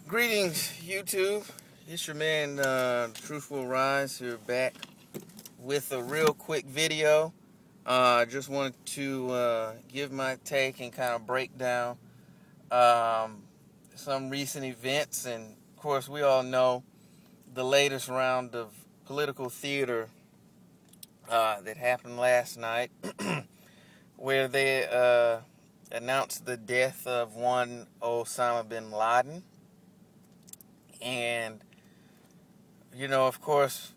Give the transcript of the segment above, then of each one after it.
Greetings, YouTube. It's your man, Thetruthwillrise, here back with a real quick video. I just wanted to give my take and kind of break down some recent events. And, of course, we all know the latest round of political theater that happened last night, where they announced the death of one Osama bin Laden. And of course,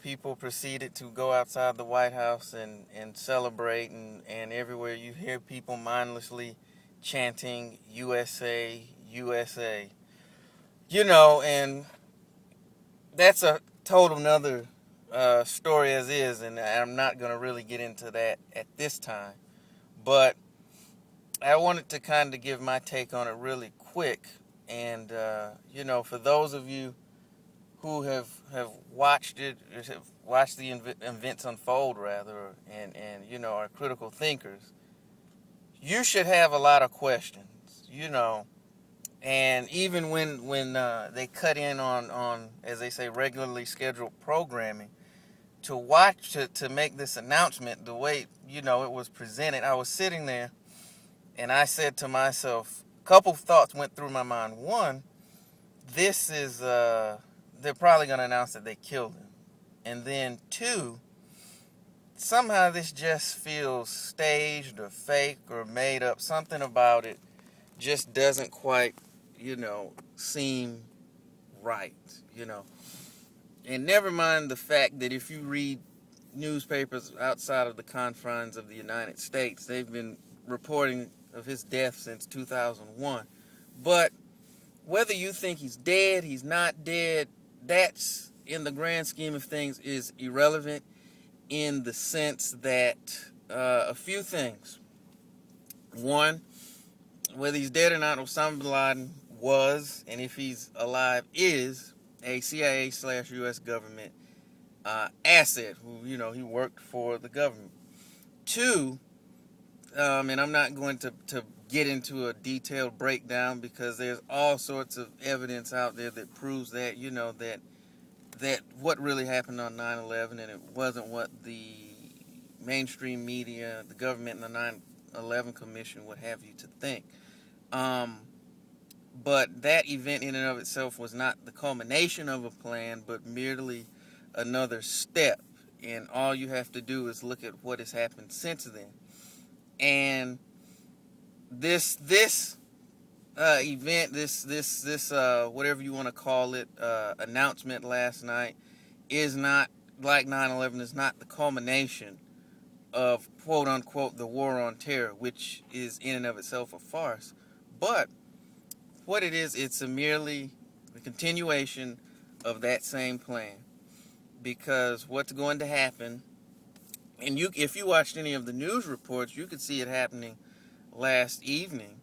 people proceeded to go outside the White House and celebrate, and everywhere you hear people mindlessly chanting USA, USA. And that's a total another story as is, and I'm not going to really get into that at this time. But I wanted to kind of give my take on it really quick. And, for those of you who have watched it, have watched the events unfold, rather, and are critical thinkers, you should have a lot of questions, and even when they cut in on, as they say, regularly scheduled programming, to make this announcement the way, it was presented, I was sitting there, and I said to myself, a couple thoughts went through my mind. One, this is, they're probably going to announce that they killed him. And then two, somehow this just feels staged or fake or made up. Something about it just doesn't quite, seem right, And never mind the fact that if you read newspapers outside of the confines of the United States, they've been reporting of his death since 2001. But whether you think he's dead, he's not dead, that's, in the grand scheme of things, is irrelevant in the sense that a few things. One, whether he's dead or not, Osama bin Laden was, and if he's alive, is a CIA/U.S. government asset who, he worked for the government. Two, and I'm not going to get into a detailed breakdown because there's all sorts of evidence out there that proves that, that what really happened on 9/11, and it wasn't what the mainstream media, the government, and the 9/11 Commission would have you to think. But that event in and of itself was not the culmination of a plan, but merely another step. And all you have to do is look at what has happened since then. And this event, this whatever you want to call it, announcement last night is not, like 9/11, is not the culmination of, quote unquote, the war on terror, which is in and of itself a farce. But what it is, it's merely the continuation of that same plan. Because what's going to happen, and if you watched any of the news reports, you could see it happening last evening.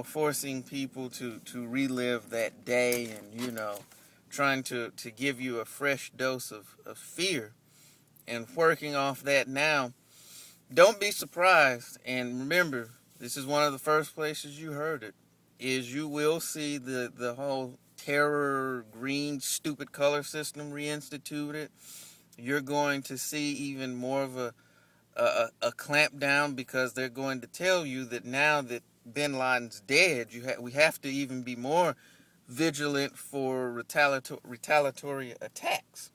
Forcing people to relive that day, and, trying to give you a fresh dose of fear, and working off that now. Don't be surprised, and remember, this is one of the first places you heard it, is you will see the whole terror green stupid color system reinstituted. You're going to see even more of a clamp down, because they're going to tell you that now that bin Laden's dead, we have to even be more vigilant for retaliatory attacks.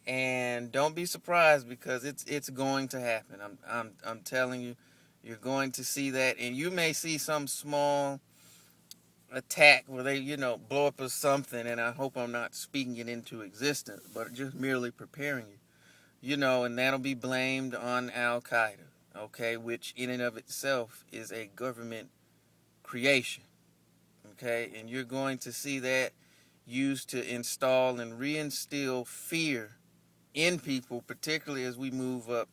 And don't be surprised, because it's going to happen. I'm telling you, you're going to see that, and you may see some small attack where they blow up or something, and I hope I'm not speaking it into existence, but just merely preparing you. And that'll be blamed on Al-Qeada, okay, which in and of itself is a government creation, okay, and you're going to see that used to install and reinstill fear in people, particularly as we move up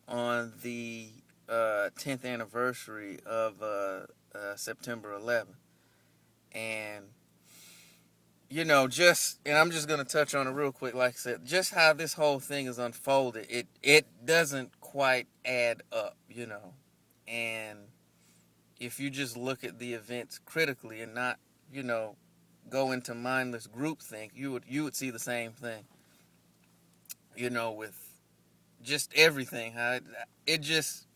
on the 10th anniversary of September 11th. And and I'm just going to touch on it real quick, like I said, just how this whole thing is unfolded, it doesn't quite add up, and if you just look at the events critically and not, go into mindless groupthink, you would see the same thing. With just everything. How it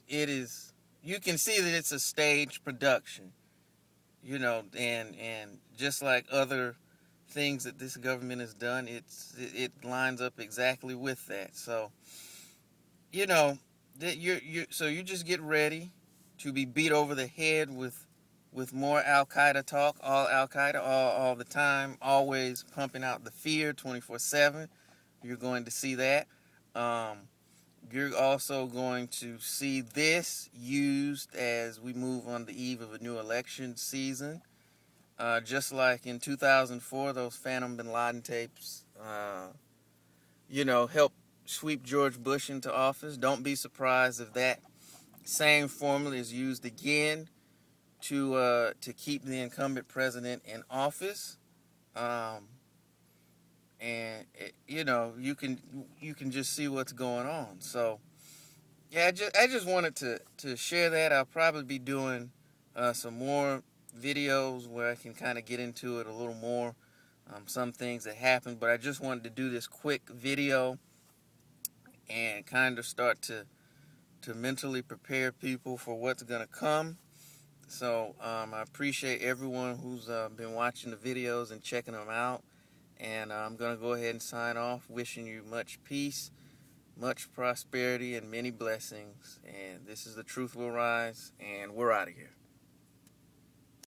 is. You can see that it's a stage production. And just like other things that this government has done, it lines up exactly with that. So that you just get ready to be beat over the head with more Al-Qeada talk, all Al-Qeada, all the time, always pumping out the fear 24/7. You're going to see that. You're also going to see this used as we move on the eve of a new election season. Just like in 2004, those Osama bin Laden tapes, helped sweep George Bush into office. Don't be surprised if that same formula is used again to keep the incumbent president in office. And you can just see what's going on. So yeah, I just wanted to share that. I'll probably be doing some more videos where I can kind of get into it a little more. Some things that happened, but I just wanted to do this quick video and kind of start to mentally prepare people for what's going to come. So I appreciate everyone who's been watching the videos and checking them out. And I'm going to go ahead and sign off, wishing you much peace, much prosperity, and many blessings. And this is The Truth Will Rise, and we're out of here.